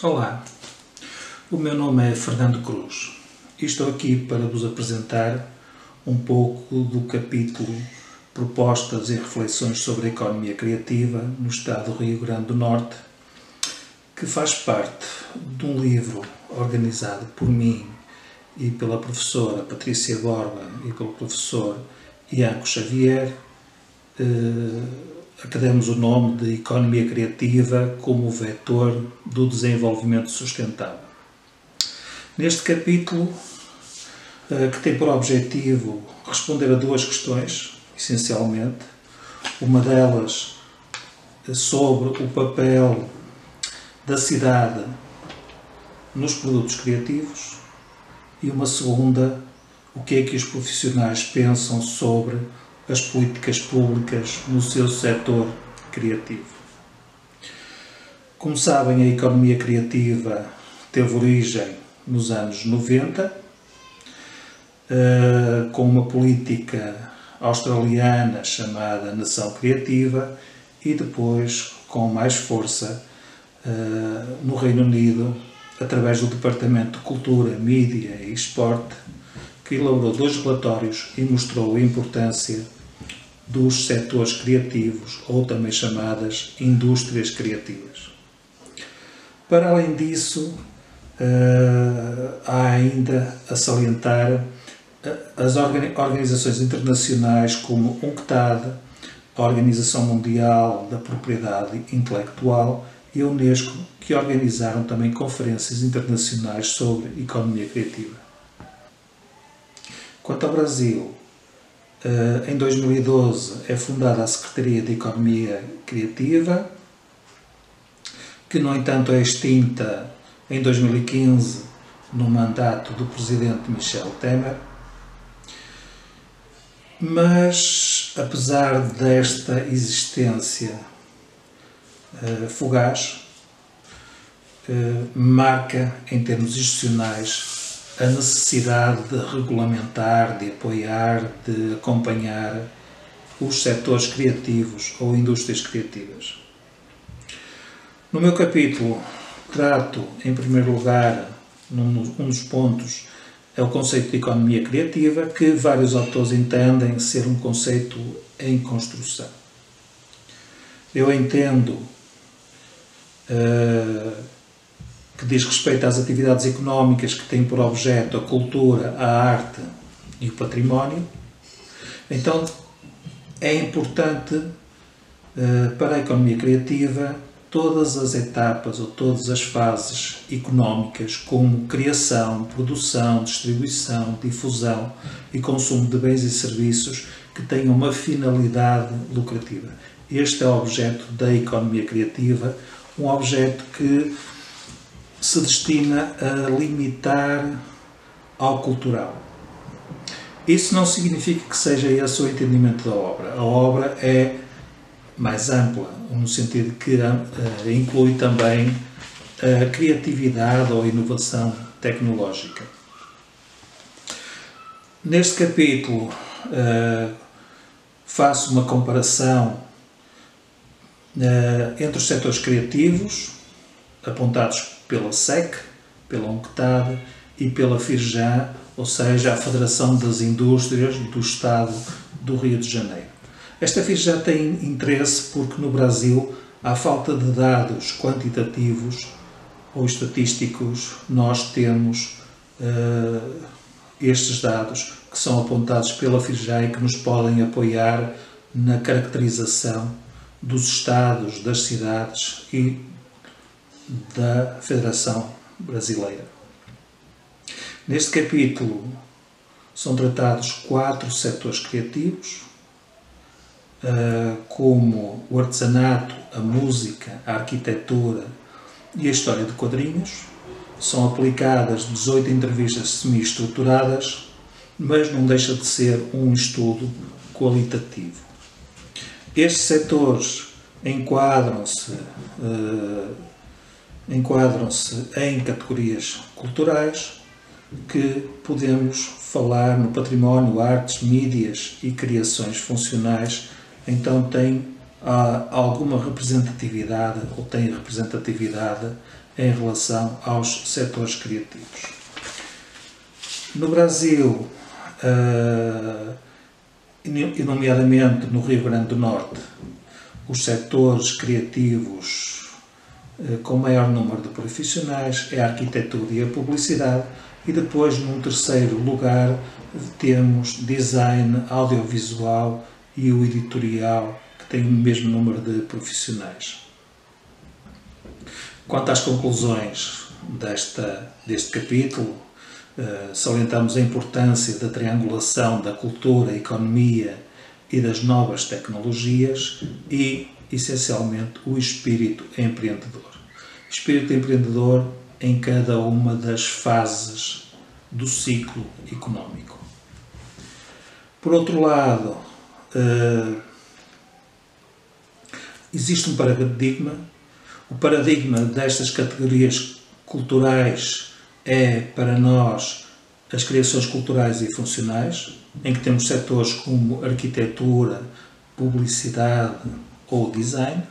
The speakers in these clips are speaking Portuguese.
Olá, o meu nome é Fernando Cruz e estou aqui para vos apresentar um pouco do capítulo Propostas e Reflexões sobre a Economia Criativa no Estado do Rio Grande do Norte, que faz parte de um livro organizado por mim e pela professora Patrícia Borba e pelo professor Ianco Xavier, a que demos o nome de Economia Criativa como vetor do desenvolvimento sustentável. Neste capítulo, que tem por objetivo responder a duas questões, essencialmente, uma delas sobre o papel da cidade nos produtos criativos e uma segunda, o que é que os profissionais pensam sobre as políticas públicas no seu setor criativo. Como sabem, a economia criativa teve origem nos anos 90, com uma política australiana chamada Nação Criativa e depois com mais força no Reino Unido, através do Departamento de Cultura, Mídia e Esporte, que elaborou 2 relatórios e mostrou a importância dos setores criativos, ou também chamadas indústrias criativas. Para além disso, há ainda a salientar as organizações internacionais como o UNCTAD, a Organização Mundial da Propriedade Intelectual e a Unesco, que organizaram também conferências internacionais sobre economia criativa. Quanto ao Brasil, em 2012 é fundada a Secretaria de Economia Criativa, que no entanto é extinta em 2015 no mandato do presidente Michel Temer. Mas, apesar desta existência fugaz, marca em termos institucionais a necessidade de regulamentar, de apoiar, de acompanhar os setores criativos ou indústrias criativas. No meu capítulo, trato, em primeiro lugar, um dos pontos, é o conceito de economia criativa, que vários autores entendem ser um conceito em construção. Eu entendo que diz respeito às atividades económicas que têm por objeto a cultura, a arte e o património. Então, é importante para a economia criativa todas as etapas ou todas as fases económicas, como criação, produção, distribuição, difusão e consumo de bens e serviços que tenham uma finalidade lucrativa. Este é o objeto da economia criativa, um objeto que se destina a limitar ao cultural. Isso não significa que seja esse o entendimento da obra. A obra é mais ampla, no sentido que inclui também a criatividade ou a inovação tecnológica. Neste capítulo faço uma comparação entre os setores criativos, apontados pela SEC, pela UNCTAD e pela FIRJAN, ou seja, a Federação das Indústrias do Estado do Rio de Janeiro. Esta FIRJAN tem interesse porque no Brasil há falta de dados quantitativos ou estatísticos. Nós temos estes dados que são apontados pela FIRJAN e que nos podem apoiar na caracterização dos estados, das cidades e da Federação Brasileira. Neste capítulo são tratados 4 setores criativos, como o artesanato, a música, a arquitetura e a história de quadrinhos. São aplicadas 18 entrevistas semi-estruturadas, mas não deixa de ser um estudo qualitativo. Estes setores enquadram-se em categorias culturais, que podemos falar no património, artes, mídias e criações funcionais. Então tem alguma representatividade, ou tem representatividade em relação aos setores criativos. No Brasil, e nomeadamente no Rio Grande do Norte, os setores criativos com maior número de profissionais é a arquitetura e a publicidade, e depois, num terceiro lugar, temos design, audiovisual e o editorial, que tem o mesmo número de profissionais. Quanto às conclusões deste capítulo, salientamos a importância da triangulação da cultura, economia e das novas tecnologias e, essencialmente, o espírito empreendedor. Espírito empreendedor em cada uma das fases do ciclo económico. Por outro lado, existe um paradigma. O paradigma destas categorias culturais é, para nós, as criações culturais e funcionais, em que temos setores como arquitetura, publicidade ou design.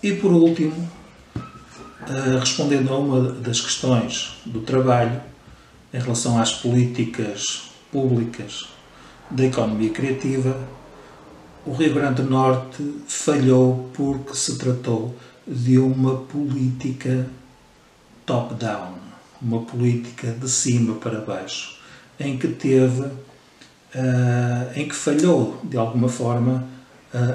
E, por último, respondendo a uma das questões do trabalho, em relação às políticas públicas da economia criativa, o Rio Grande do Norte falhou porque se tratou de uma política top-down, uma política de cima para baixo, em que falhou, de alguma forma,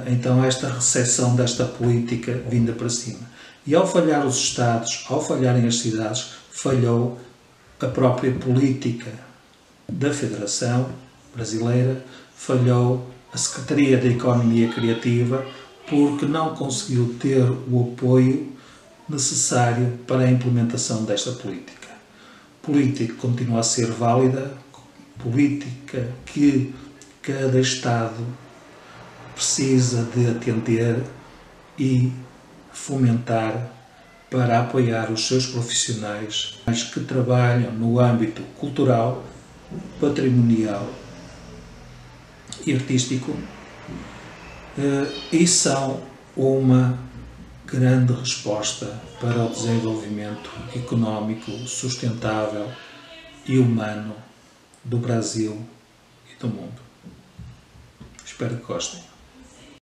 então esta recepção desta política vinda para cima. E ao falhar os Estados, ao falharem as cidades, falhou a própria política da Federação Brasileira, falhou a Secretaria da Economia Criativa, porque não conseguiu ter o apoio necessário para a implementação desta política. Política que continua a ser válida, política que cada Estado precisa de atender e fomentar para apoiar os seus profissionais que trabalham no âmbito cultural, patrimonial e artístico, e são uma grande resposta para o desenvolvimento económico, sustentável e humano do Brasil e do mundo. Espero que gostem.